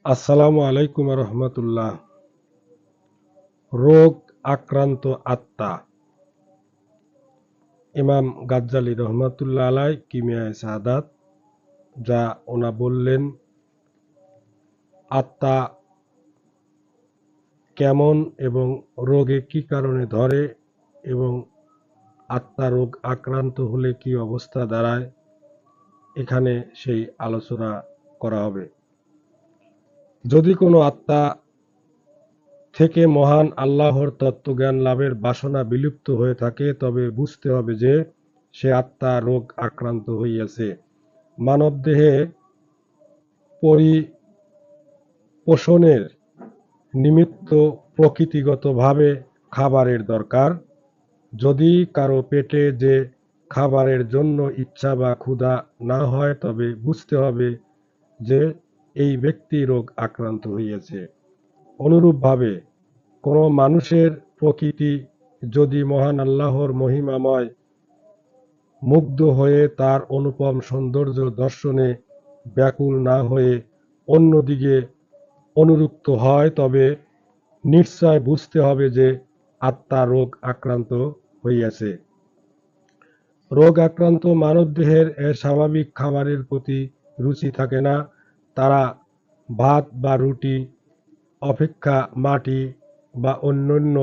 আসসালামু আলাইকুম রহমতুল্লাহ। রোগ আক্রান্ত আত্মা। ইমাম গাজ্জালি রহমতুল্লাহ আলাই কিমিয়ায়ে সাদাত যা ওনা বললেন, আত্মা কেমন এবং রোগে কি কারণে ধরে এবং আত্মা রোগ আক্রান্ত হলে কি অবস্থা দাঁড়ায়, এখানে সেই আলোচনা করা হবে। যদি কোনো আত্মা থেকে মহান আল্লাহর তত্ত্বজ্ঞান লাভের বাসনা বিলুপ্ত হয়ে থাকে, তবে বুঝতে হবে যে সে আত্মা রোগ আক্রান্ত হইয়াছে। মানবদেহে পরিপোষণের নিমিত্ত প্রকৃতিগতভাবে খাবারের দরকার। যদি কারো পেটে যে খাবারের জন্য ইচ্ছা বা ক্ষুধা না হয়, তবে বুঝতে হবে যে এই ব্যক্তি রোগ আক্রান্ত হইয়াছে। অনুরূপভাবে কোনো মানুষের প্রকৃতি যদি মহান আল্লাহর মহিমাময় মুগ্ধ হয়ে তার অনুপম সৌন্দর্য দর্শনে ব্যাকুল না হয়ে অন্যদিকে অনুরক্ত হয়, তবে নিশ্চয় বুঝতে হবে যে আত্মা রোগ আক্রান্ত হইয়াছে। রোগ আক্রান্ত মানবদেহের স্বাভাবিক খাবারের প্রতি রুচি থাকে না। তারা ভাত বা রুটি অপেক্ষা মাটি বা অন্যান্য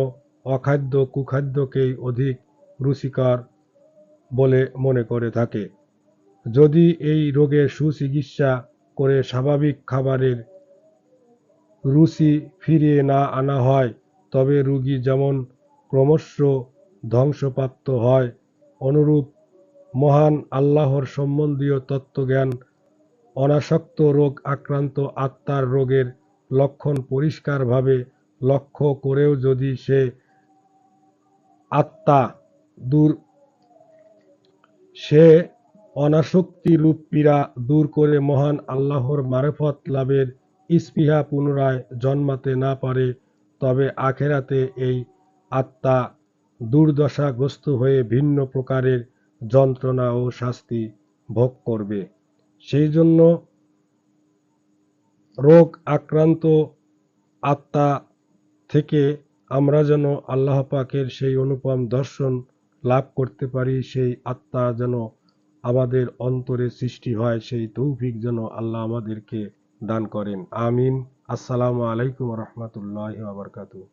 অখাদ্য কুখাদ্যকেই অধিক রুচিকর বলে মনে করে থাকে। যদি এই রোগের সুচিকিৎসা করে স্বাভাবিক খাবারের রুচি ফিরিয়ে না আনা হয়, তবে রোগী যেমন ক্রমশ ধ্বংসপ্রাপ্ত হয়, অনুরূপ মহান আল্লাহর সম্বন্ধীয় তত্ত্বজ্ঞান অনাসক্ত রোগ আক্রান্ত আত্মার রোগের লক্ষণ পরিষ্কারভাবে লক্ষ্য করেও যদি সে আত্মা সে অনাসক্তি রূপ পীড়া দূর করে মহান আল্লাহর মারেফত লাভের স্পৃহা পুনরায় জন্মাতে না পারে, তবে আখেরাতে এই আত্মা দুর্দশাগ্রস্ত হয়ে ভিন্ন প্রকারের যন্ত্রণা ও শাস্তি ভোগ করবে। সেই জন্য রোগ আক্রান্ত আত্মা থেকে আমরা যেন আল্লাহ পাকের সেই অনুপম দর্শন লাভ করতে পারি, সেই আত্মা যেন আমাদের অন্তরে সৃষ্টি হয়, সেই তৌফিক যেন আল্লাহ আমাদেরকে দান করেন। আমিন। আসসালামু আলাইকুম রহমতুল্লাহি ওয়া বারাকাতুহু।